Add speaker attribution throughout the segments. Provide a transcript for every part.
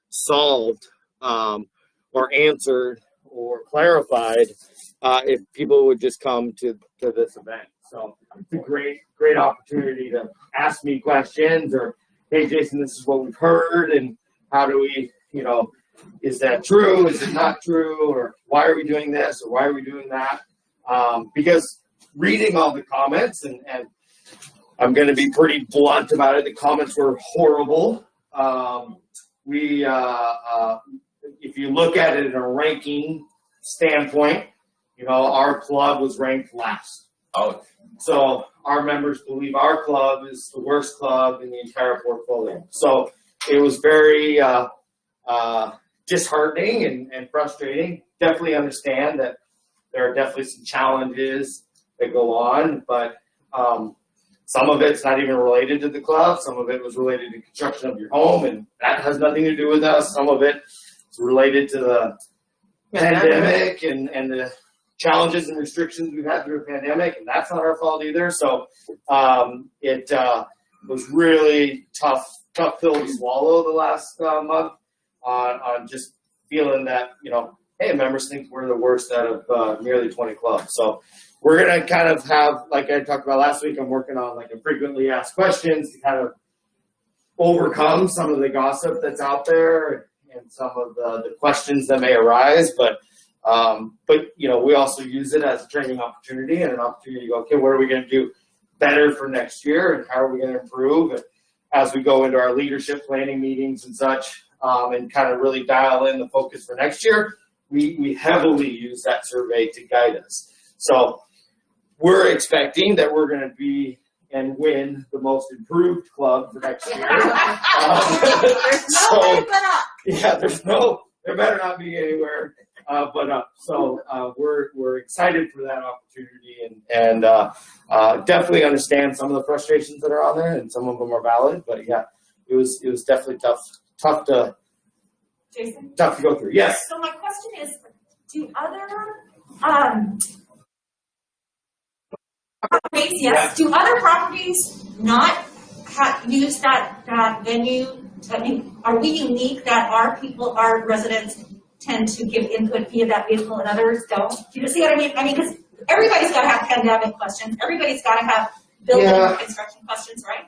Speaker 1: solved or answered or clarified if people would just come to this event. So it's a great opportunity to ask me questions, or, hey, Jason, this is what we've heard, and how do we, is that true? Is it not true? Or why are we doing this? Or why are we doing that? Because reading all the comments, and I'm going to be pretty blunt about it, the comments were horrible. If you look at it in a ranking standpoint, our club was ranked last.
Speaker 2: Oh.
Speaker 1: So our members believe our club is the worst club in the entire portfolio. So it was very disheartening and frustrating. Definitely understand that there are definitely some challenges that go on, but some of it's not even related to the club. Some of it was related to construction of your home, and that has nothing to do with us. Some of it is related to the pandemic and the challenges and restrictions we've had through the pandemic, and that's not our fault either. So it was really tough pill to swallow the last month on just feeling that, hey, members think we're the worst out of nearly 20 clubs. So we're going to kind of have, like I talked about last week, I'm working on like a frequently asked questions to kind of overcome some of the gossip that's out there and some of the questions that may arise. But we also use it as a training opportunity and an opportunity to go, okay, what are we going to do better for next year, and how are we going to improve? And as we go into our leadership planning meetings and such, and kind of really dial in the focus for next year, we heavily use that survey to guide us. So we're expecting that we're going to be and win the most improved club for next year. There better not be anywhere but up. So we're excited for that opportunity, and definitely understand some of the frustrations that are on there, and some of them are valid. But yeah, it was definitely tough to go through. Yes.
Speaker 3: So my question is, do other properties not use that venue? I mean, are we unique that our residents tend to give input via that vehicle and others don't? Do you see what I mean? I mean, because everybody's got to have pandemic questions. Everybody's got to have building construction questions, right?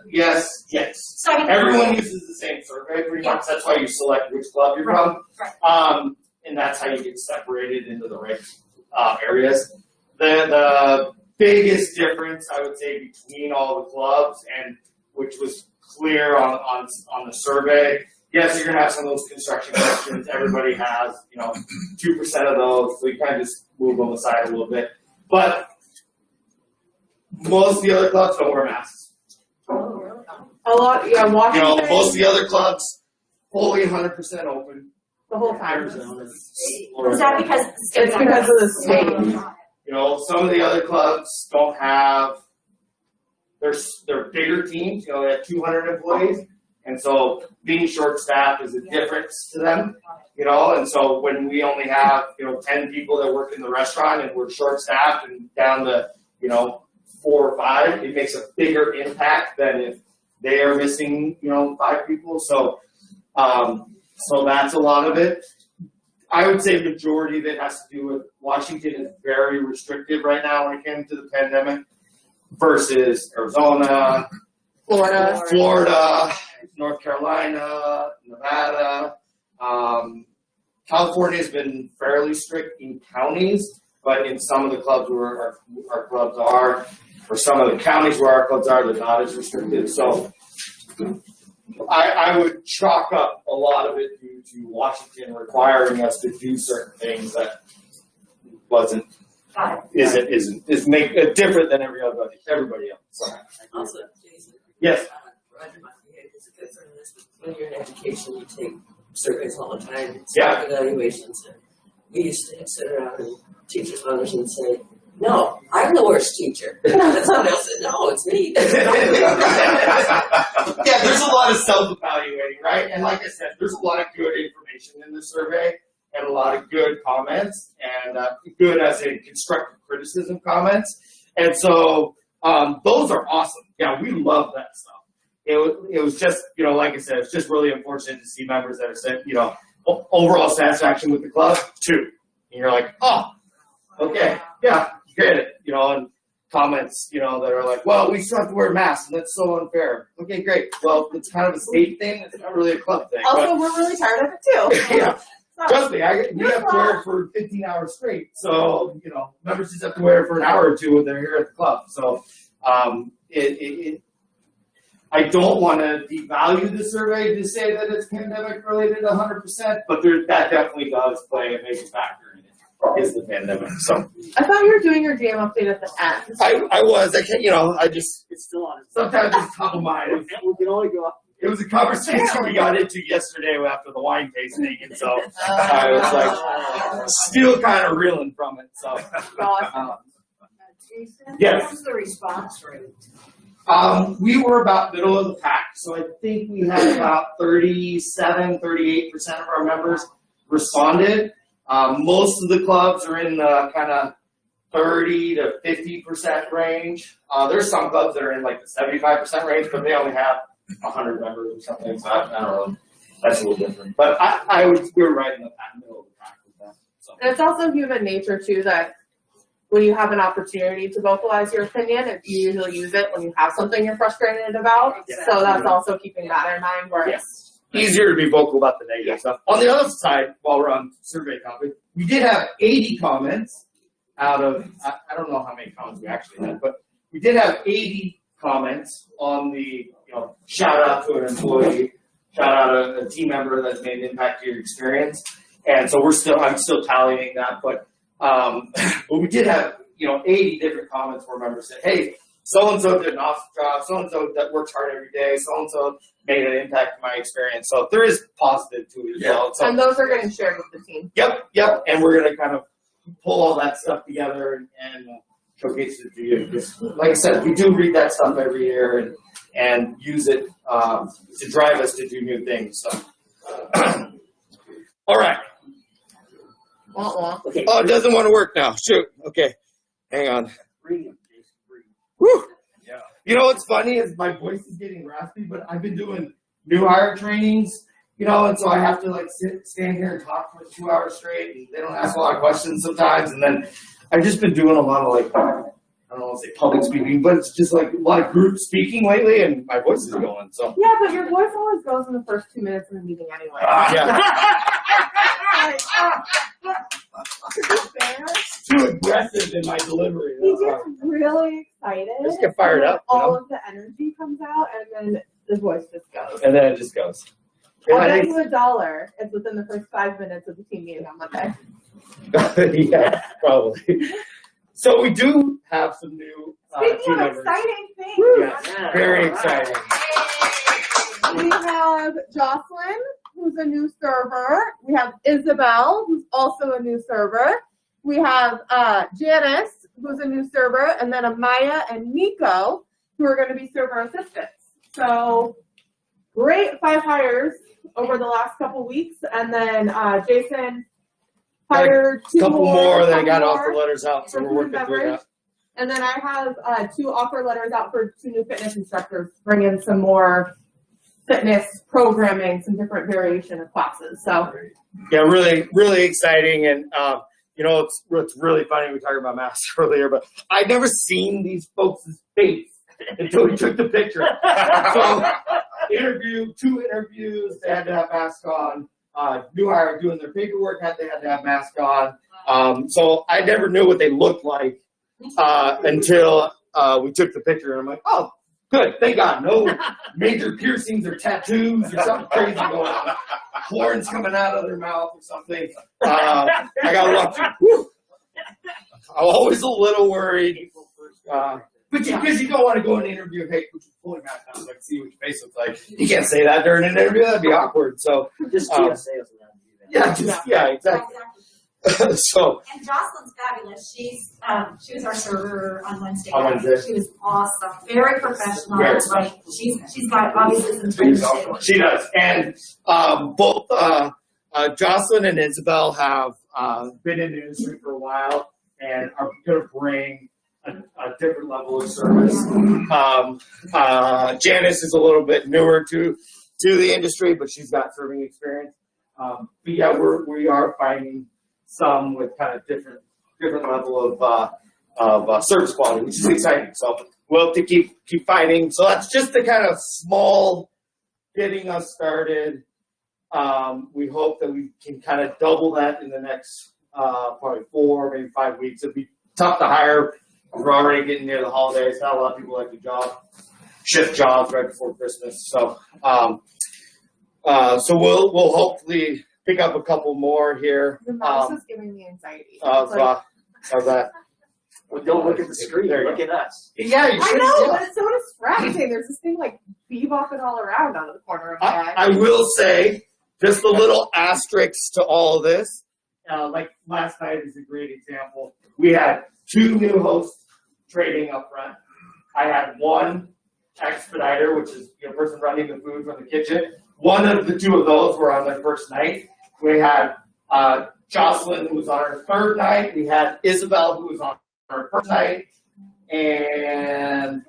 Speaker 1: Yes.
Speaker 3: So, I mean,
Speaker 1: everyone uses the same survey pretty much. That's why you select which club you're from.
Speaker 3: Right.
Speaker 1: And that's how you get separated into the right areas. The biggest difference, I would say, between all the clubs, and which was clear on the survey, yes, you're going to have some of those construction questions. Everybody has, 2% of those, so you kind of just move them aside a little bit. But most of the other clubs don't wear masks.
Speaker 4: A lot, yeah. Washington.
Speaker 1: Most of the other clubs fully 100% open.
Speaker 4: The whole time.
Speaker 3: is that because
Speaker 4: it's because of the state?
Speaker 1: Some of the other clubs don't have. They're bigger teams. They have 200 employees, and so being short-staffed is a difference to them. And so when we only have 10 people that work in the restaurant, and we're short-staffed and down to 4 or 5, it makes a bigger impact than if they are missing 5 people. So that's a lot of it. I would say majority of it has to do with Washington is very restrictive right now when it came to the pandemic versus Arizona, Florida, North Carolina, Nevada. California has been fairly strict in counties, but in some of the clubs where our clubs are, or some of the counties where our clubs are, they're not as restrictive. So I would chalk up a lot of it due to Washington requiring us to do certain things that isn't make it different than everybody else. So.
Speaker 5: Also, Jason.
Speaker 1: Yes.
Speaker 5: Roger Buckingham is a good friend of this, but when you're in education, you take surveys all the time, evaluations. And we used to sit around and teachers' fathers and say, "No, I'm the worst teacher." And somebody else said, "No, it's me."
Speaker 1: Yeah, there's a lot of self-evaluating, right? And like I said, there's a lot of good information in the survey and a lot of good comments, and good as in constructive criticism comments. And so those are awesome. Yeah, we love that stuff. it was just, like I said, it's just really unfortunate to see members that are said, overall satisfaction with the club, 2. And you're like, oh, okay, yeah, get it, and comments, that are like, well, we still have to wear masks, and that's so unfair. Okay, great. Well, it's kind of a state thing. It's not really a club thing.
Speaker 4: Also, we're really tired of it too.
Speaker 1: Yeah. Trust me, we have to wear it for 15 hours straight. So, members just have to wear it for an hour or 2 when they're here at the club. So, I don't want to devalue the survey to say that it's pandemic related 100%, but that definitely does play a major factor in it, is the pandemic. So
Speaker 4: I thought you were doing your jam update at the end.
Speaker 1: I was. I can't,
Speaker 2: It's still on.
Speaker 1: sometimes it's top of mind.
Speaker 2: We can only go up.
Speaker 1: It was a conversation we got into yesterday after the wine tasting, and so I was like, still kind of reeling from it. So,
Speaker 6: Jason,
Speaker 1: Yes.
Speaker 6: what was the response rate?
Speaker 1: we were about middle of the pack, so I think we had about 37, 38% of our members responded. Most of the clubs are in the kind of 30 to 50% range. There's some clubs that are in like the 75% range, but they only have 100 members or something, so I don't know. That's a little different. But we were right in the middle of the pack with that. So.
Speaker 4: And it's also human nature too that when you have an opportunity to vocalize your opinion, you usually use it when you have something you're frustrated about. So that's also keeping that in mind where it's
Speaker 1: Easier to be vocal about the negative stuff. On the other side, while we're on survey topic, we did have 80 comments out of, I don't know how many comments we actually had, but we did have 80 comments on the, shout out to an employee, shout out a team member that's made an impact to your experience. And so I'm still tallying that, but we did have, 80 different comments where members said, hey, so-and-so did an awesome job, so-and-so that works hard every day, so-and-so made an impact in my experience. So there is positive to it as well. So,
Speaker 4: and those are getting shared with the team.
Speaker 1: Yep. And we're going to kind of pull all that stuff together and showcase it to you. Because, like I said, we do read that stuff every year and use it to drive us to do new things. So, all right.
Speaker 2: Okay.
Speaker 1: Oh, it doesn't want to work now. Shoot. Okay. Hang on.
Speaker 2: Bring him, Jason, bring him.
Speaker 1: Whew. Yeah. You know what's funny is my voice is getting raspy, but I've been doing new hire trainings, and so I have to stand here and talk for 2 hours straight, and they don't ask a lot of questions sometimes, and then I've just been doing a lot of I don't want to say public speaking, but it's just like a lot of group speaking lately, and my voice is going. So
Speaker 4: Yeah, but your voice always goes in the first 2 minutes of the meeting anyway.
Speaker 1: yeah, too aggressive in my delivery.
Speaker 4: He gets really excited.
Speaker 1: Just get fired
Speaker 4: and
Speaker 1: up,
Speaker 4: All of the energy comes out, and then the voice just goes.
Speaker 1: And then it just goes.
Speaker 4: I'll bet you $1 it's within the first 5 minutes of the team meeting on Monday.
Speaker 1: Yeah, probably. So we do have some new
Speaker 4: Speaking
Speaker 1: team
Speaker 4: of
Speaker 1: members.
Speaker 4: exciting things,
Speaker 1: Yes, very exciting.
Speaker 4: we have Jocelyn, who's a new server. We have Isabel, who's also a new server. We have Janice, who's a new server, and then Amaya and Nico, who are going to be server assistants. So great 5 hires over the last couple weeks, and then Jason hired 2
Speaker 1: couple more that I got
Speaker 4: couple
Speaker 1: offer
Speaker 4: more
Speaker 1: letters out, so
Speaker 4: for
Speaker 1: we're
Speaker 4: food
Speaker 1: working
Speaker 4: and
Speaker 1: through
Speaker 4: beverage.
Speaker 1: that.
Speaker 4: And then I have 2 offer letters out for 2 new fitness instructors, bring in some more fitness programming, some different variation of classes. So
Speaker 1: Yeah, really, really exciting, and it's really funny. We talked about masks earlier, but I'd never seen these folks' face until we took the picture. So 2 interviews, they had to have masks on. New hire doing their paperwork, they had to have masks on. So I never knew what they looked like until we took the picture, and I'm like, oh, good, thank God, no major piercings or tattoos or something crazy going on. Horns coming out of their mouth or something. I got lucky. Whew. I'm always a little worried. Because you don't want to go in an interview, hey, put your fully mask on, so I can see what your face looks like. You can't say that during an interview, that'd be awkward. So
Speaker 2: Just TSA is allowed to do that.
Speaker 1: yeah, exactly. So
Speaker 3: And Jocelyn's fabulous. She was our server on Wednesday.
Speaker 1: On Wednesday.
Speaker 3: She was awesome, very professional.
Speaker 1: Very
Speaker 3: Like she's got obviously some things to do.
Speaker 1: she does. And both Jocelyn and Isabel have been in the industry for a while and are going to bring a different level of service. Janice is a little bit newer to the industry, but she's got serving experience. But yeah, we are finding some with kind of different level of service quality, which is exciting. So we'll have to keep finding. So that's just the kind of small getting us started. We hope that we can kind of double that in the next probably 4, maybe 5 weeks. It'll be tough to hire. We're already getting near the holidays. Not a lot of people like to shift jobs right before Christmas. So so we'll hopefully pick up a couple more here.
Speaker 4: The mouse is giving me anxiety.
Speaker 1: How's that?
Speaker 2: Well, don't look at the screen.
Speaker 1: There you
Speaker 2: Look at us.
Speaker 1: Yeah, you
Speaker 4: I
Speaker 1: should.
Speaker 4: know,
Speaker 1: Yeah.
Speaker 4: but it's so distracting. There's this thing like bebopping all around out of the corner of my eye.
Speaker 1: I will say, just a little asterisk to all of this. Like last night is a great example. We had 2 new hosts trading up front. I had 1 expediter, which is the person running the food from the kitchen. One of the 2 of those were on their first night. We had Jocelyn, who was on her 3rd night. We had Isabel, who was on her 1st night. And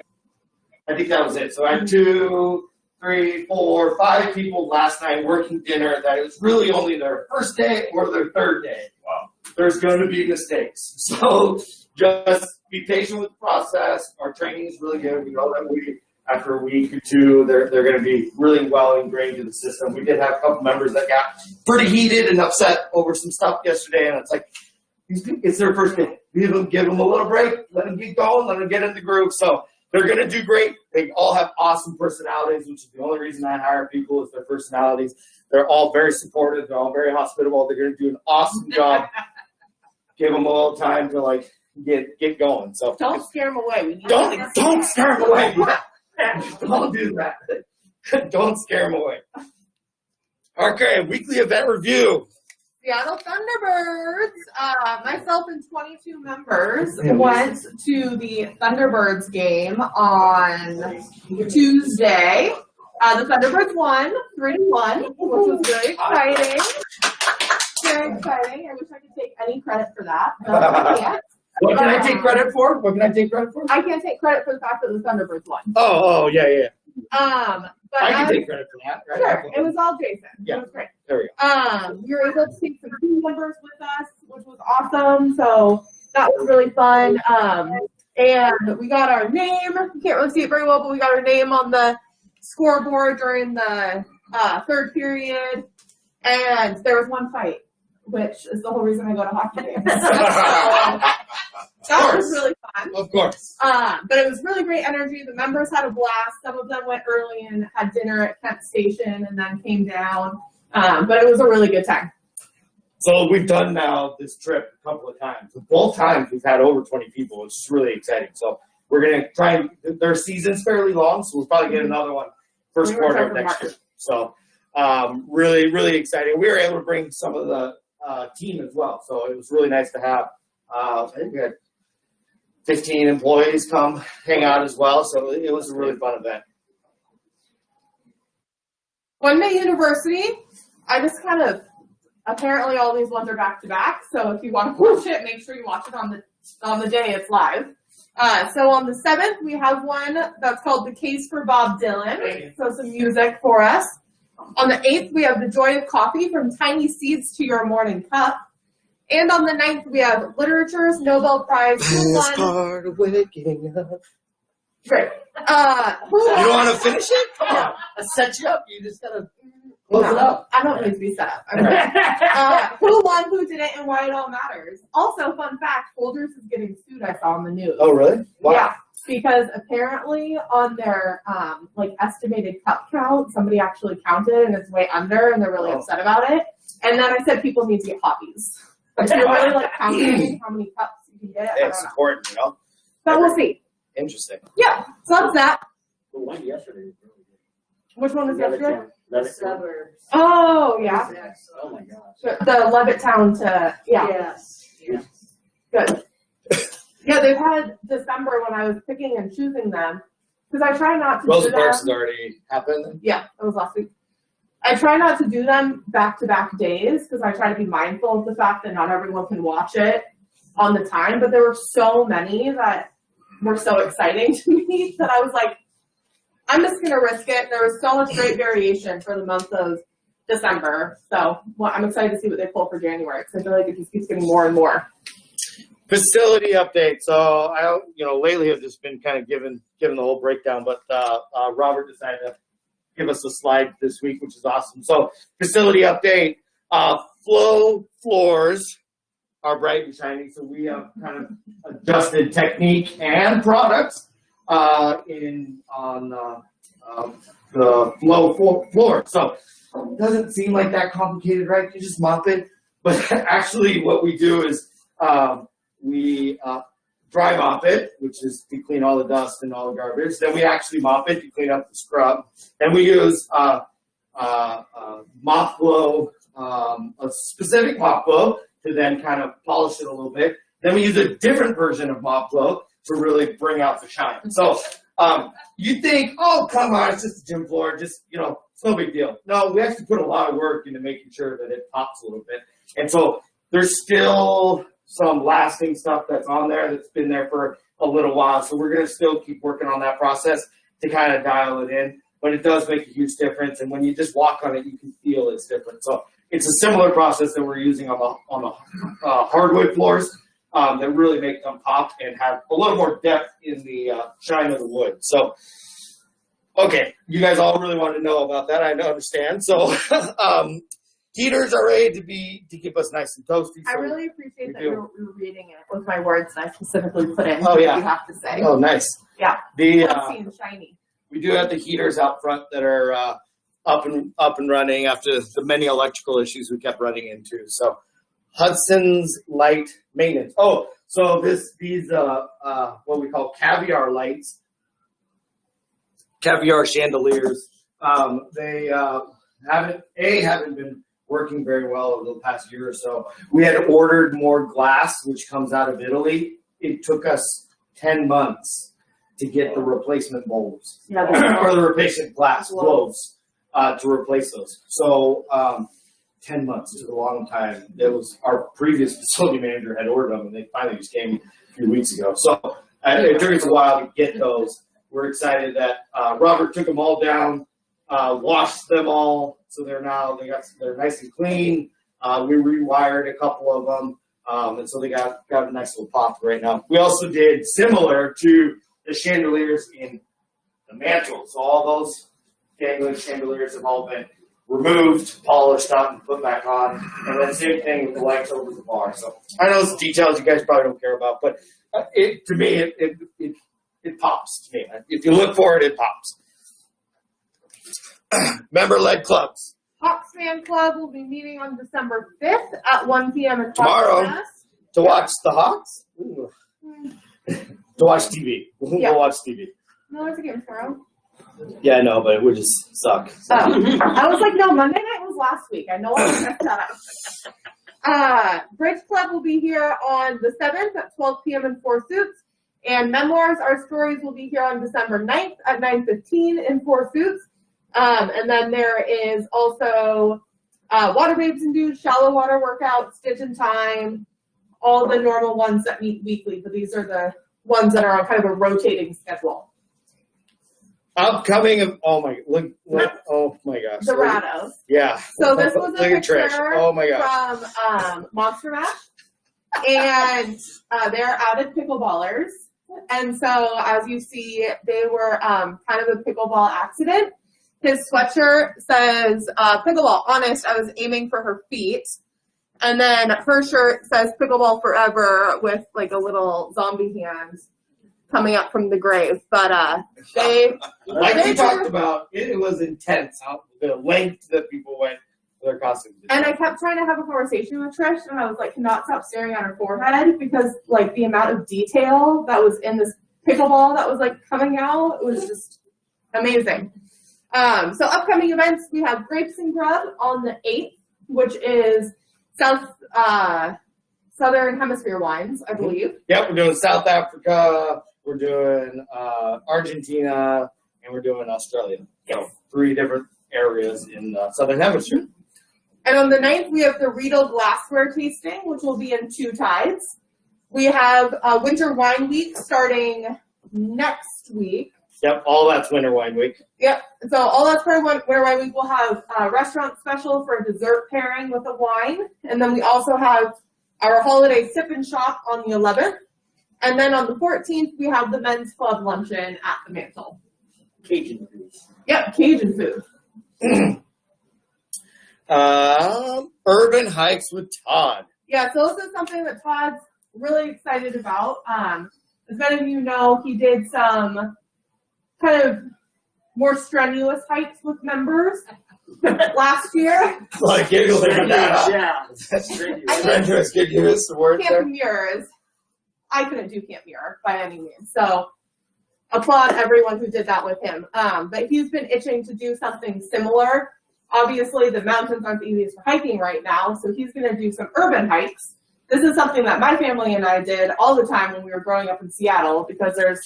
Speaker 1: I think that was it. So I had 2, 3, 4, 5 people last night working dinner that it was really only their first day or their 3rd day. Wow. There's going to be mistakes. So just be patient with the process. Our training is really good. We know that after a week or 2, they're going to be really well ingrained in the system. We did have a couple members that got pretty heated and upset over some stuff yesterday, and it's like, it's their first day. Give them a little break, let them get going, let them get in the groove. So they're going to do great. They all have awesome personalities, which is the only reason I hire people is their personalities. They're all very supportive. They're all very hospitable. They're going to do an awesome job. Give them a little time to like get going. So
Speaker 4: Don't scare them away. We need
Speaker 1: don't scare them away. Don't do that. Don't scare them away. Okay, weekly event review.
Speaker 4: Seattle Thunderbirds, myself and 22 members went to the Thunderbirds game on Tuesday. The Thunderbirds won 3-1, which was very exciting. Very exciting. I wish I could take any credit for that, but I can't.
Speaker 1: What can I take credit for? What can I take credit for?
Speaker 4: I can't take credit for the fact that the Thunderbirds won.
Speaker 1: Oh, yeah.
Speaker 4: But
Speaker 1: I can take credit for that. Right?
Speaker 4: Sure, it was all Jason.
Speaker 1: Yeah.
Speaker 4: It was great.
Speaker 1: There we go.
Speaker 4: We were able to take some team members with us, which was awesome. So that was really fun. And we got our name. You can't really see it very well, but we got our name on the scoreboard during the 3rd period. And there was one fight, which is the whole reason I go to hockey games. That was really fun.
Speaker 1: Of course.
Speaker 4: But it was really great energy. The members had a blast. Some of them went early and had dinner at Kent Station and then came down. But it was a really good time.
Speaker 1: So we've done now this trip a couple of times. Both times we've had over 20 people, which is really exciting. So we're going to try and, their season's fairly long, so we'll probably get another one first quarter of next year. So really, really exciting. We were able to bring some of the team as well. So it was really nice to have, I think we had 15 employees come hang out as well. So it was a really fun event.
Speaker 4: One Day University, I just kind of, apparently all these ones are back to back. So if you want to watch it, make sure you watch it on the day it's live. So on the 7th, we have one that's called The Case for Bob Dylan. So some music for us. On the 8th, we have The Joy of Coffee from Tiny Seeds to Your Morning Cup. And on the 9th, we have Literature's Nobel Prize. Who won?
Speaker 1: Part of waking up.
Speaker 4: Great.
Speaker 1: You don't want to finish it? Come on. I set you up. You just got to close it up.
Speaker 4: I don't need to be set up. I'm ready. Who won, who didn't, and why it all matters. Also, fun fact, Folgers is getting sued, I saw on the news.
Speaker 1: Oh, really? Wow.
Speaker 4: Yeah, because apparently on their estimated cup count, somebody actually counted and it's way under and they're really upset about it. And then I said people need to get hobbies. If you're really counting how many cups you can get, I
Speaker 1: It's
Speaker 4: don't know.
Speaker 1: important, you know?
Speaker 4: But we'll see.
Speaker 1: Interesting.
Speaker 4: Yeah, so that's that.
Speaker 2: The one yesterday was really good.
Speaker 4: Which one was yesterday?
Speaker 5: Suburbs.
Speaker 4: Oh, yeah.
Speaker 2: Oh my gosh.
Speaker 4: The Levittown to, yeah.
Speaker 5: Yes.
Speaker 4: Good. Yeah, they've had December when I was picking and choosing them. Because I try not to
Speaker 1: Rosa
Speaker 4: do them.
Speaker 1: Parks has already happened.
Speaker 4: Yeah, it was last week. I try not to do them back-to-back days because I try to be mindful of the fact that not everyone can watch it on the time. But there were so many that were so exciting to me that I was like, I'm just gonna risk it. There was so much great variation for the month of December. So I'm excited to see what they pull for January because I feel like it just keeps getting more and more.
Speaker 1: Facility update. So I, lately have just been kind of given the whole breakdown, but Robert decided to give us a slide this week, which is awesome. So facility update. Flow floors are bright and shiny, so we have kind of adjusted technique and products on the flow floor. So it doesn't seem like that complicated, right? You just mop it. But actually what we do is we dry mop it, which is to clean all the dust and all the garbage. Then we actually mop it to clean up the scrub. Then we use mop blow, a specific mop blow to then kind of polish it a little bit. Then we use a different version of mop blow to really bring out the shine. So you think, oh, come on, it's just a gym floor, just, it's no big deal. No, we actually put a lot of work into making sure that it pops a little bit. And so there's still some lasting stuff that's on there that's been there for a little while. So we're going to still keep working on that process to kind of dial it in. But it does make a huge difference. And when you just walk on it, you can feel it's different. So it's a similar process that we're using on the hardwood floors that really make them pop and have a little more depth in the shine of the wood. So, okay, you guys all really want to know about that. I understand. So heaters are ready to keep us nice and toasty. So
Speaker 4: I really appreciate that you're reading it with my words that I specifically put in.
Speaker 1: Oh, yeah.
Speaker 4: You have to say.
Speaker 1: Oh, nice.
Speaker 4: Yeah.
Speaker 1: The
Speaker 4: and shiny.
Speaker 1: We do have the heaters out front that are up and running after the many electrical issues we kept running into. So Hudson's Light Maintenance. Oh, so these what we call caviar lights, caviar chandeliers. They haven't been working very well over the past year or so. We had ordered more glass, which comes out of Italy. It took us 10 months to get the replacement bulbs, or the replacement glass globes to replace those. So 10 months is a long time. It was our previous facility manager had ordered them, and they finally just came a few weeks ago. So it took us a while to get those. We're excited that Robert took them all down, washed them all, so they're nice and clean. We rewired a couple of them, and so they got a nice little pop right now. We also did similar to the chandeliers in the mantle. So all those dangling chandeliers have all been removed, polished up, and put back on. And then same thing with the lights over the bar. So I know it's details you guys probably don't care about, but to me, it pops to me. If you look for it, it pops. Member-led clubs.
Speaker 4: Hawks Fan Club will be meeting on December 5th at 1 p.m. at
Speaker 1: Tomorrow. To watch the Hawks? Ooh. To watch TV.
Speaker 4: Yeah.
Speaker 1: We'll watch TV.
Speaker 4: No, it's a game tomorrow.
Speaker 1: Yeah, I know, but it would just suck.
Speaker 4: I was like, no, Monday night was last week. I know I messed that up. Bridge Club will be here on the 7th at 12 p.m. in 4 Suits. And Memoirs, Our Stories will be here on December 9th at 9:15 in 4 Suits. And then there is also Water Babes and Dudes, Shallow Water Workout, Stitch in Time, all the normal ones that meet weekly, but these are the ones that are on kind of a rotating schedule.
Speaker 1: Upcoming, oh my gosh.
Speaker 4: The Rados.
Speaker 1: Yeah.
Speaker 4: So this was a picture
Speaker 1: oh my gosh.
Speaker 4: from Monster Mash, and they're avid pickleballers. And so as you see, they were kind of a pickleball accident. His sweatshirt says pickleball, honest, I was aiming for her feet. And then her shirt says pickleball forever with like a little zombie hand coming up from the grave. But
Speaker 1: like we talked about, it was intense how the length that people went for their costumes.
Speaker 4: And I kept trying to have a conversation with Trish, and I was like, cannot stop staring at her forehead because like the amount of detail that was in this pickleball that was like coming out, it was just amazing. So upcoming events, we have Grapes and Grub on the 8th, which is Southern Hemisphere wines, I believe.
Speaker 1: Yep, we're doing South Africa, we're doing Argentina, and we're doing Australia. So 3 different areas in Southern Hemisphere.
Speaker 4: And on the 9th, we have the Riedel Glassware Tasting, which will be in 2 tides. We have Winter Wine Week starting next week.
Speaker 1: Yep, all that's Winter Wine Week.
Speaker 4: Yep. So all that's for Winter Wine Week. We'll have a restaurant special for a dessert pairing with a wine. And then we also have our holiday sip and shop on the 11th. And then on the 14th, we have the men's club luncheon at the Mantle.
Speaker 2: Cajun food.
Speaker 4: Yep, Cajun food.
Speaker 1: Urban hikes with Todd.
Speaker 4: Yeah, so this is something that Todd's really excited about. As many of you know, he did some kind of more strenuous hikes with members last year.
Speaker 1: Like, you look at that.
Speaker 2: Yeah.
Speaker 1: Strenuous, could you use the word there?
Speaker 4: Camp Muir I couldn't do Camp Muir by any means. So applaud everyone who did that with him. But he's been itching to do something similar. Obviously, the mountains aren't the easiest for hiking right now, so he's going to do some urban hikes. This is something that my family and I did all the time when we were growing up in Seattle, because there's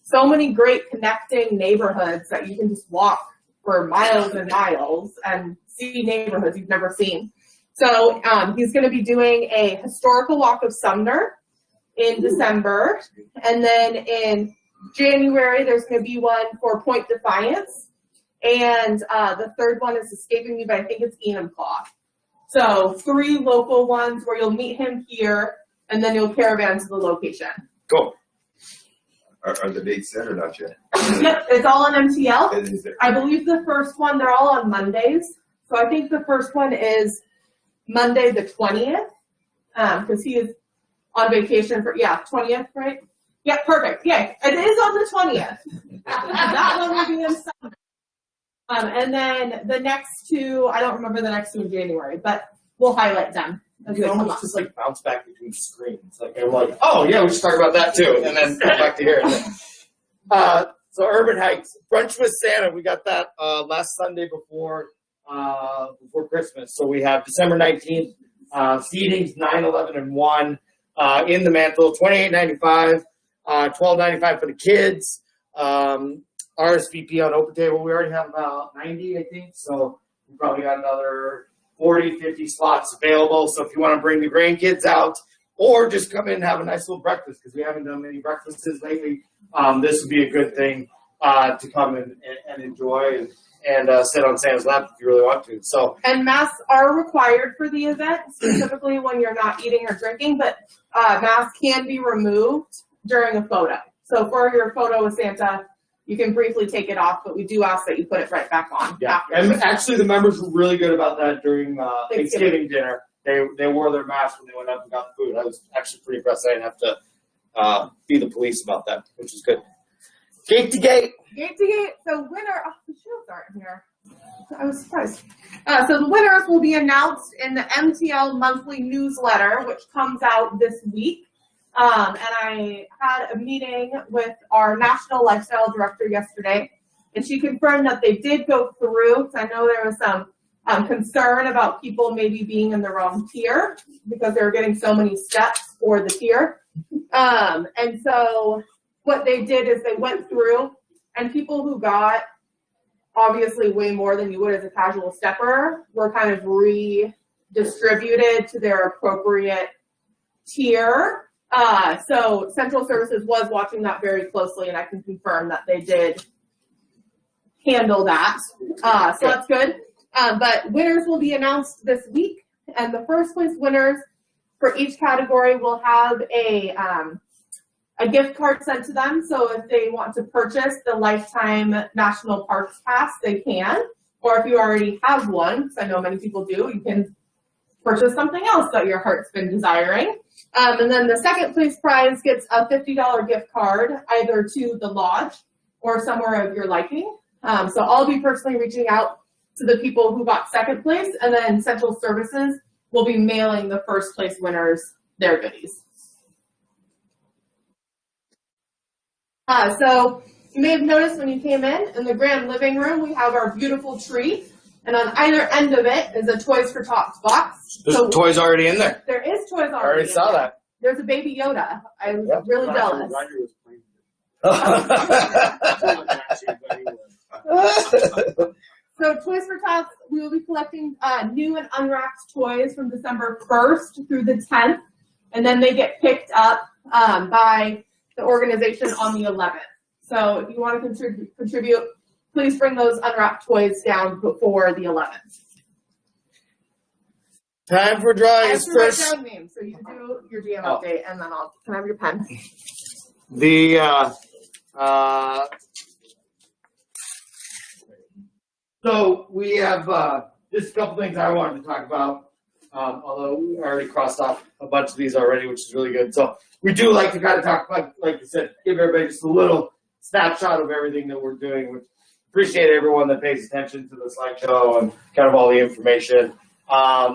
Speaker 4: so many great connecting neighborhoods that you can just walk for miles and miles and see neighborhoods you've never seen. So he's going to be doing a historical walk of Sumner in December. And then in January, there's going to be one for Point Defiance. And the third one is escaping me, but I think it's Enumclaw. So 3 local ones where you'll meet him here, and then you'll caravan to the location.
Speaker 1: Cool.
Speaker 6: Are the dates set or not yet?
Speaker 4: Yep, it's all on MTL.
Speaker 6: Is there?
Speaker 4: I believe the first one, they're all on Mondays. So I think the first one is Monday the 20th, because he is on vacation for, 20th, right? Yeah, perfect. Yeah, it is on the 20th. That one will be in summer. And then the next 2, I don't remember the next 2 in January, but we'll highlight them.
Speaker 1: You can almost just like bounce back between screens. Like I'm like, oh yeah, we should talk about that too, and then go back to here. So urban hikes, brunch with Santa. We got that last Sunday before Christmas. So we have December 19th. Seatings 9, 11, and 1 in the Mantle. $28.95, $12.95 for the kids. RSVP on Open Table. We already have about 90, I think. So we probably got another 40, 50 slots available. So if you want to bring the grandkids out or just come in and have a nice little breakfast, because we haven't done many breakfasts lately, this would be a good thing to come and enjoy and sit on Santa's lap if you really want to. So,
Speaker 4: and masks are required for the event, specifically when you're not eating or drinking, but masks can be removed during a photo. So for your photo with Santa, you can briefly take it off, but we do ask that you put it right back on.
Speaker 1: Yeah, and actually the members were really good about that during Thanksgiving dinner. They wore their masks when they went up and got the food. I was actually pretty impressed. I didn't have to be the police about that, which is good. Gate to gate.
Speaker 4: Gate to gate. So winner. Oh, the shields aren't here. I was surprised. So the winners will be announced in the MTL monthly newsletter, which comes out this week. And I had a meeting with our national lifestyle director yesterday, and she confirmed that they did go through, because I know there was some concern about people maybe being in the wrong tier because they were getting so many steps for the tier. And so what they did is they went through, and people who got obviously way more than you would as a casual stepper were kind of redistributed to their appropriate tier. So Central Services was watching that very closely, and I can confirm that they did handle that. So that's good. But winners will be announced this week, and the first place winners for each category will have a gift card sent to them. So if they want to purchase the Lifetime National Parks Pass, they can. Or if you already have one, because I know many people do, you can purchase something else that your heart's been desiring. And then the second place prize gets a $50 gift card, either to the lodge or somewhere of your liking. So I'll be personally reaching out to the people who got second place, and then Central Services will be mailing the first place winners their goodies. So you may have noticed when you came in the grand living room, we have our beautiful tree. And on either end of it is a Toys for Tots box.
Speaker 1: There's toys already in there.
Speaker 4: There is toys already.
Speaker 1: I already saw that.
Speaker 4: There's a baby Yoda. I was really jealous.
Speaker 2: Roger was playing.
Speaker 4: So Toys for Tots, we will be collecting new and unwrapped toys from December 1st through the 10th. And then they get picked up by the organization on the 11th. So if you want to contribute, please bring those unwrapped toys down before the 11th.
Speaker 1: Time for
Speaker 4: I have
Speaker 1: drawings,
Speaker 4: to write
Speaker 1: Chris.
Speaker 4: down names, so you can do your GM
Speaker 1: Oh.
Speaker 4: update, and then can I have your pen?
Speaker 1: So we have just a couple things I wanted to talk about, although we already crossed off a bunch of these already, which is really good. So we do like to kind of talk about, like you said, give everybody just a little snapshot of everything that we're doing, which appreciate everyone that pays attention to the slideshow and kind of all the information.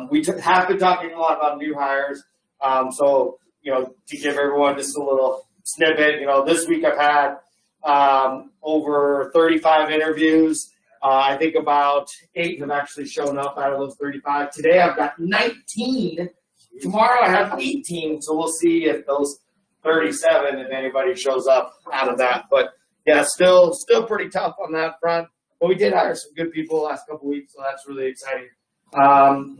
Speaker 1: We have been talking a lot about new hires. So, to give everyone just a little snippet, this week I've had over 35 interviews. I think about 8 have actually shown up out of those 35. Today I've got 19. Tomorrow I have 18. So we'll see if those 37, if anybody shows up out of that. But yeah, still pretty tough on that front. But we did hire some good people the last couple weeks, so that's really exciting.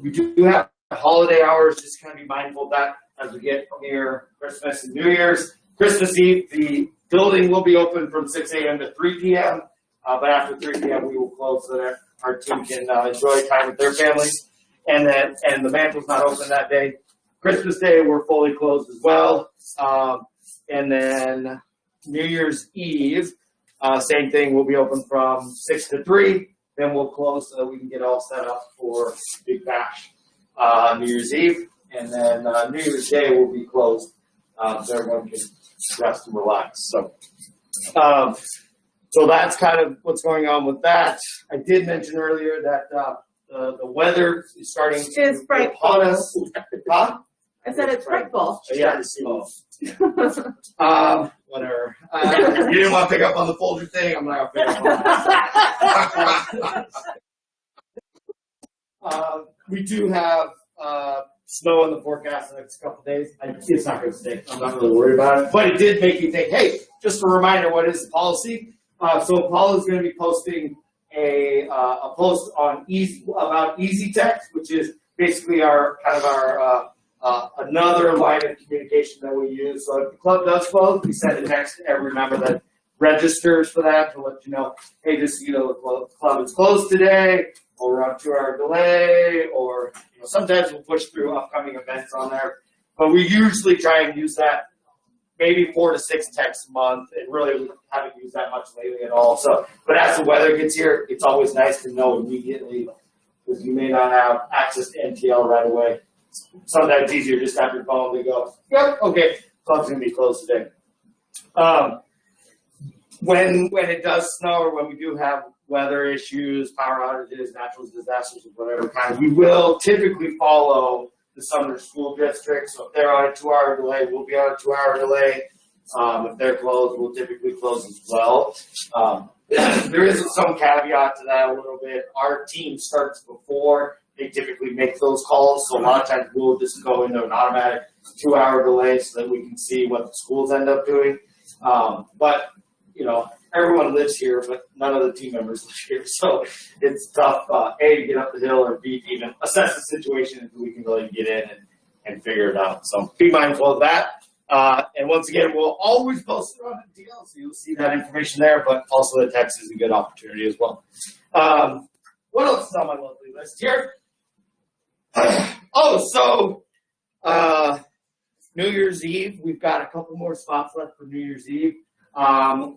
Speaker 1: We do have holiday hours. Just kind of be mindful of that as we get near Christmas and New Year's. Christmas Eve, the building will be open from 6 a.m. to 3 p.m. But after 3 p.m. we will close so that our team can enjoy time with their families. And the mantle's not open that day. Christmas Day we're fully closed as well. And then New Year's Eve, same thing. We'll be open from 6 to 3. Then we'll close so that we can get all set up for Big Bash New Year's Eve. And then New Year's Day will be closed so everyone can rest and relax. So that's kind of what's going on with that. I did mention earlier that the weather is starting to
Speaker 4: It's frightful.
Speaker 1: upon us. Huh?
Speaker 4: I said it's frightful.
Speaker 1: Yeah. Whatever. You didn't want to pick up on the folder thing. I'm not gonna pick up on that. We do have snow in the forecast the next couple days. It's not going to stick. I'm not really worried about it. But it did make me think, hey, just a reminder, what is the policy? So Paul is going to be posting a post on about Easy Text, which is basically our another line of communication that we use. So if the club does close, we send a text to every member that registers for that to let you know, hey, just the club is closed today, or we're on a 2-hour delay, or sometimes we'll push through upcoming events on there. But we usually try and use that maybe 4 to 6 texts a month, and really we haven't used that much lately at all. So, but as the weather gets here, it's always nice to know immediately, because you may not have access to NTL right away. Sometimes it's easier just to have your phone to go, yep, okay, club's gonna be closed today. When it does snow, or when we do have weather issues, power outages, natural disasters of whatever kind, we will typically follow the Sumner School District. So if they're on a 2-hour delay, we'll be on a 2-hour delay. If they're closed, we'll typically close as well. There is some caveat to that a little bit. Our team starts before they typically make those calls. So a lot of times we'll just go into an automatic 2-hour delay so that we can see what the schools end up doing. But everyone lives here, but none of the team members live here. So it's tough, A, to get up the hill, or B, to even assess the situation if we can really get in and figure it out. So be mindful of that. And once again, we'll always post it on the DL, so you'll see that information there, but also the text is a good opportunity as well. What else is on my lovely list here? New Year's Eve, we've got a couple more spots left for New Year's Eve.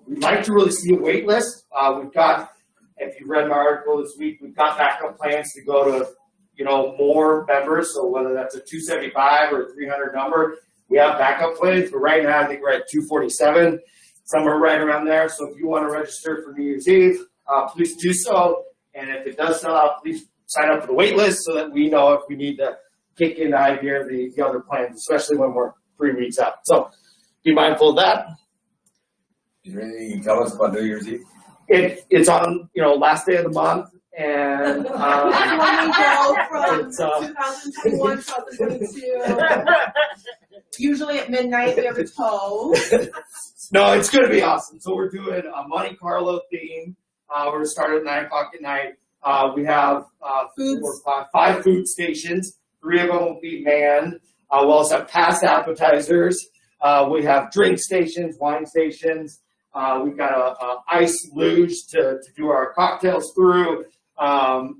Speaker 1: We'd like to really see a wait list. We've got, if you've read my article this week, we've got backup plans to go to, more members. So whether that's a 275 or a 300 number, we have backup plans. But right now, I think we're at 247, somewhere right around there. So if you want to register for New Year's Eve, please do so. And if it does sell out, please sign up for the wait list so that we know if we need to kick into high gear the other plans, especially when we're 3 weeks out. So be mindful of that.
Speaker 6: Is there anything you can tell us about New Year's Eve?
Speaker 1: It's on, last day of the month, and
Speaker 4: When we go from
Speaker 1: it's
Speaker 4: 2021 to 2022, usually at midnight we have a tow.
Speaker 1: no, it's going to be awesome. So we're doing a Monte Carlo theme. We're going to start at 9 o'clock at night. We have 5 food stations. 3 of them will be manned. We'll also have past appetizers. We have drink stations, wine stations. We've got a ice luge to do our cocktails through.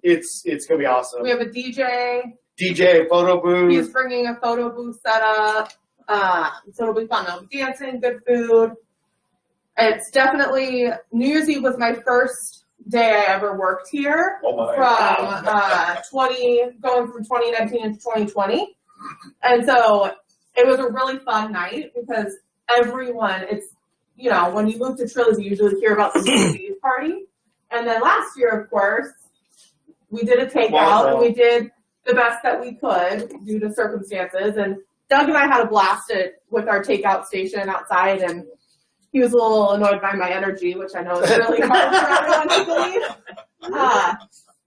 Speaker 1: It's going to be awesome.
Speaker 4: We have a DJ.
Speaker 1: Photo booth.
Speaker 4: He's bringing a photo booth set up. So it'll be fun. There'll be dancing, good food. It's definitely, New Year's Eve was my first day I ever worked here.
Speaker 1: Oh my
Speaker 4: Going from 2019 into 2020. And so it was a really fun night because everyone, it's, you know, when you move to Trilogy, you usually hear about the New Year's Eve party. And then last year, of course, we did a takeout and we did the best that we could due to circumstances. And Doug and I had a blast with our takeout station outside, and he was a little annoyed by my energy, which I know is really hard for everyone to believe.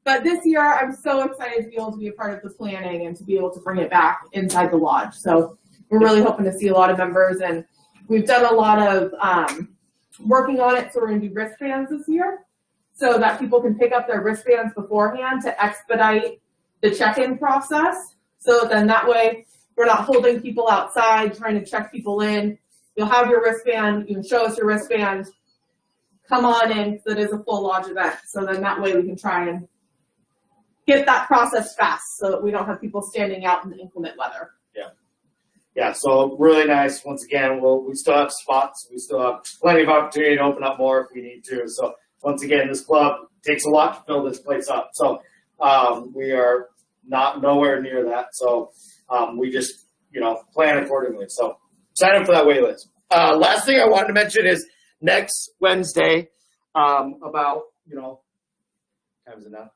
Speaker 4: But this year, I'm so excited to be able to be a part of the planning and to be able to bring it back inside the lodge. So we're really hoping to see a lot of members, and we've done a lot of working on it. So we're going to do wristbands this year so that people can pick up their wristbands beforehand to expedite the check-in process. So then that way we're not holding people outside trying to check people in. You'll have your wristband, you can show us your wristband, come on in, because it is a full lodge event. So then that way we can try and get that process fast so that we don't have people standing out in the inclement weather.
Speaker 1: Yeah, so really nice. Once again, we still have spots. We still have plenty of opportunity to open up more if we need to. So once again, this club takes a lot to fill this place up. So we are nowhere near that. So we just, plan accordingly. So sign up for that wait list. Last thing I wanted to mention is next Wednesday, about, time is it now?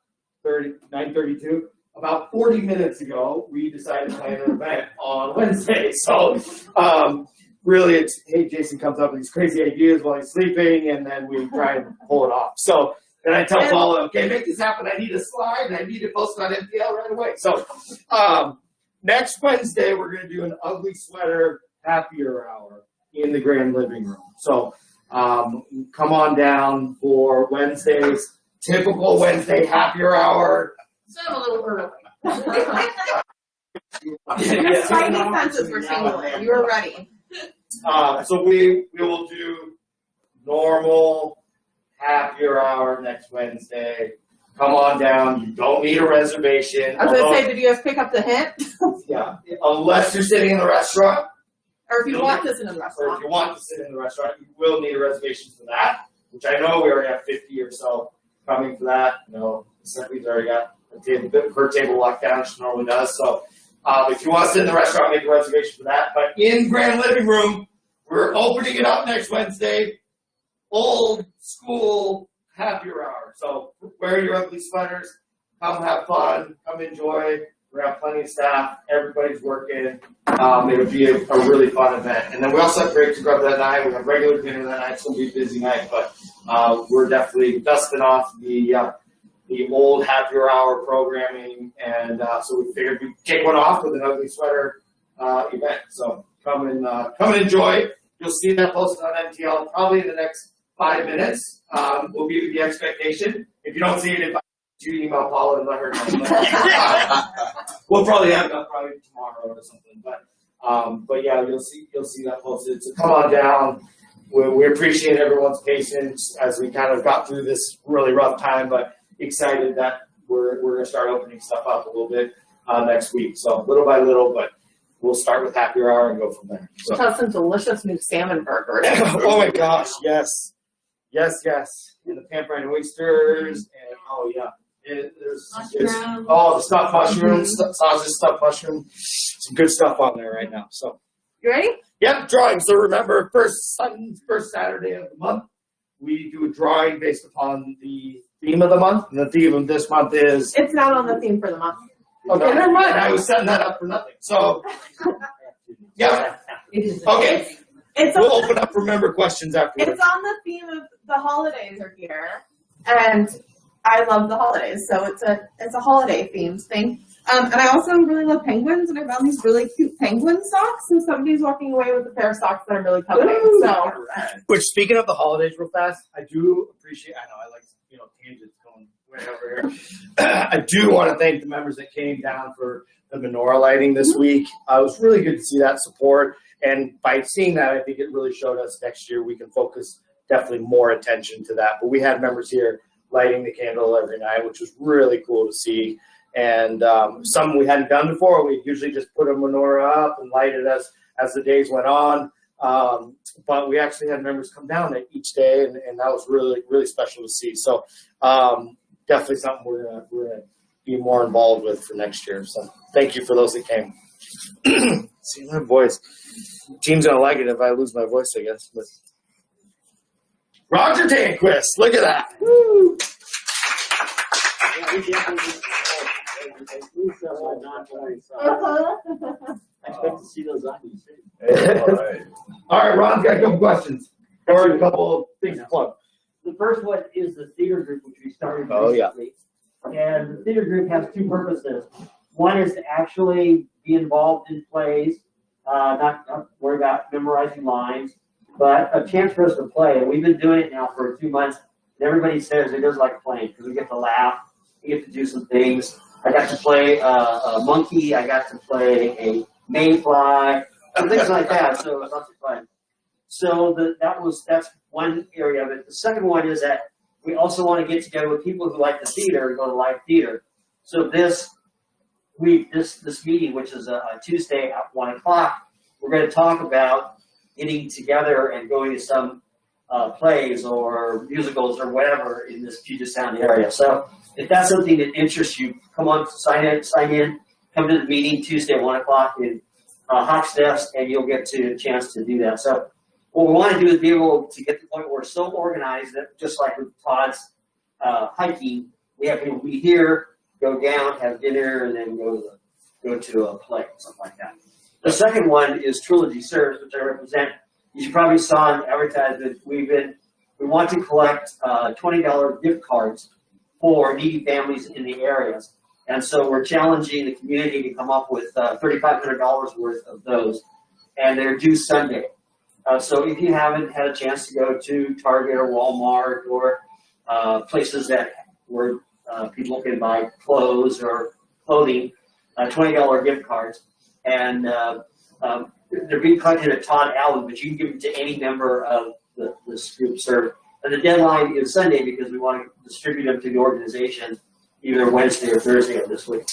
Speaker 1: 9:32. About 40 minutes ago, we decided to plan an event on Wednesday. So really, it's, hey, Jason comes up with these crazy ideas while he's sleeping, and then we try and pull it off. So then I tell Paula, okay, make this happen. I need a slide, and I need to post it on MPL right away. So next Wednesday, we're going to do an ugly sweater happier hour in the grand living room. So come on down for Wednesday's typical Wednesday happier hour.
Speaker 4: So a little early.
Speaker 1: Yeah.
Speaker 4: Spidey senses were tingling. You were ready.
Speaker 1: So we will do normal happier hour next Wednesday. Come on down. You don't need a reservation.
Speaker 4: I was going to say, did you guys pick up the hint?
Speaker 1: Yeah, unless you're sitting in the restaurant.
Speaker 4: Or if you want to sit in the
Speaker 1: Or if
Speaker 4: restaurant.
Speaker 1: you want to sit in the restaurant, you will need a reservation for that, which I know we already have 50 or so coming for that. Stephanie's already got her table locked down, she normally does. So if you want to sit in the restaurant, make a reservation for that. But in grand living room, we're opening it up next Wednesday. Old school happier hour. So wear your ugly sweaters, come have fun, come enjoy. We have plenty of staff. Everybody's working. It'll be a really fun event. And then we also have grapes to grub that night. We have regular dinner that night. It's going to be a busy night, but we're definitely dusting off the old happier hour programming, and so we figured we'd take one off with an ugly sweater event. So come and enjoy. You'll see that posted on MTL probably in the next 5 minutes. Will be the expectation. If you don't see it, you email Paula and let her know. We'll probably have it up probably tomorrow or something. But yeah, you'll see that posted. So come on down. We appreciate everyone's patience as we kind of got through this really rough time, but excited that we're going to start opening stuff up a little bit next week. So little by little, but we'll start with happier hour and go from there. So.
Speaker 4: Have some delicious new salmon burgers.
Speaker 1: Oh my gosh, yes. And the pan-fried oysters, and oh yeah. The stuffed mushrooms, sausage stuffed mushroom. Some good stuff on there right now. So
Speaker 4: You ready?
Speaker 1: Yep, drawing. So remember, first Saturday of the month, we do a drawing based upon the theme of the month. And the theme of this month is...
Speaker 4: It's not on the theme for the month.
Speaker 1: Okay, never mind. I was setting that up for nothing. So, yeah. Okay. We'll open up for member questions afterwards.
Speaker 4: It's on the theme of the holidays are here. And I love the holidays. So it's a holiday themed thing. And I also really love penguins, and I found these really cute penguin socks, and somebody's walking away with a pair of socks that I'm really coveting.
Speaker 1: Ooh,
Speaker 4: so,
Speaker 1: which, speaking of the holidays real fast, I do appreciate, I know I like, tangents going way over here. I do want to thank the members that came down for the menorah lighting this week. It was really good to see that support. And by seeing that, I think it really showed us next year we can focus definitely more attention to that. But we had members here lighting the candle every night, which was really cool to see. And some we hadn't done before. We usually just put a menorah up and light it as the days went on. But we actually had members come down each day, and that was really, really special to see. So definitely something we're gonna be more involved with for next year. So thank you for those that came. See my voice. Team's gonna like it if I lose my voice, I guess. But Roger Danquist, look at that. Woo!
Speaker 2: I expect to see those on you soon.
Speaker 1: All right, Ron's got a couple questions or a couple of things to plug.
Speaker 2: The first one is the theater group, which we started
Speaker 1: Oh, yeah.
Speaker 2: recently. And the theater group has two purposes. One is to actually be involved in plays, not worry about memorizing lines, but a chance for us to play. And we've been doing it now for 2 months. And everybody says it is like playing because we get to laugh, we get to do some things. I got to play a monkey. I got to play a mayfly, things like that. So it was lots of fun. So that's one area of it. The second one is that we also want to get together with people who like the theater and go to live theater. So this meeting, which is a Tuesday at 1 o'clock, we're going to talk about getting together and going to some plays or musicals or whatever in this Puget Sound area. So if that's something that interests you, come on, sign in, come to the meeting Tuesday at 1 o'clock in Hawks Nest, and you'll get a chance to do that. So what we want to do is be able to get to the point where we're so organized that just like with Todd's hiking, we have people be here, go down, have dinner, and then go to a play, something like that. The second one is Trilogy Serves, which I represent. You probably saw an advertisement. We want to collect $20 gift cards for needy families in the areas. And so we're challenging the community to come up with $3,500 worth of those. And they're due Sunday. So if you haven't had a chance to go to Target or Walmart or places where people can buy clothes or clothing, $20 gift cards. And they're being collected at Todd Allen, but you can give them to any member of this group served. And the deadline is Sunday because we want to distribute them to the organization either Wednesday or Thursday of this week.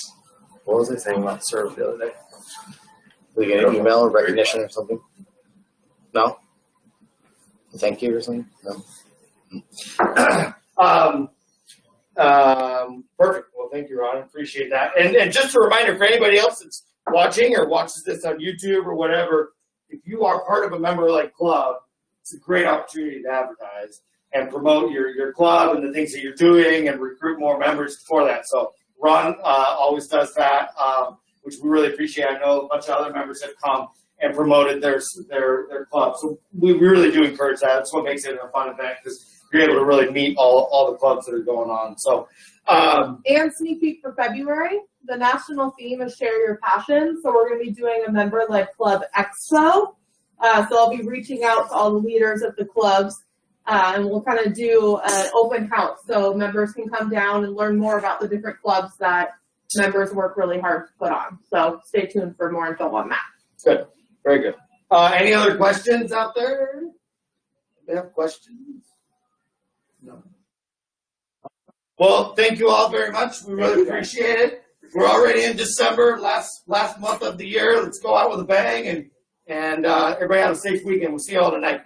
Speaker 1: What was I saying about serve the other day? Did we get an email or recognition or something? No? Thank you or something? No. Perfect. Well, thank you, Ron. Appreciate that. And just a reminder for anybody else that's watching or watches this on YouTube or whatever, if you are part of a member-like club, it's a great opportunity to advertise and promote your club and the things that you're doing and recruit more members for that. So Ron always does that, which we really appreciate. I know a bunch of other members have come and promoted their club. So we really do encourage that. That's what makes it a fun event because you're able to really meet all the clubs that are going on. So
Speaker 4: and sneak peek for February, the national theme is Share Your Passion. So we're going to be doing a member-led club expo. So I'll be reaching out to all the leaders of the clubs, and we'll kind of do an open house so members can come down and learn more about the different clubs that members work really hard to put on. So stay tuned for more info on that.
Speaker 1: Good. Very good. Any other questions out there? Do you have questions? No. Well, thank you all very much. We really appreciate it. We're already in December, last month of the year. Let's go out with a bang and everybody have a safe weekend. We'll see you all tonight.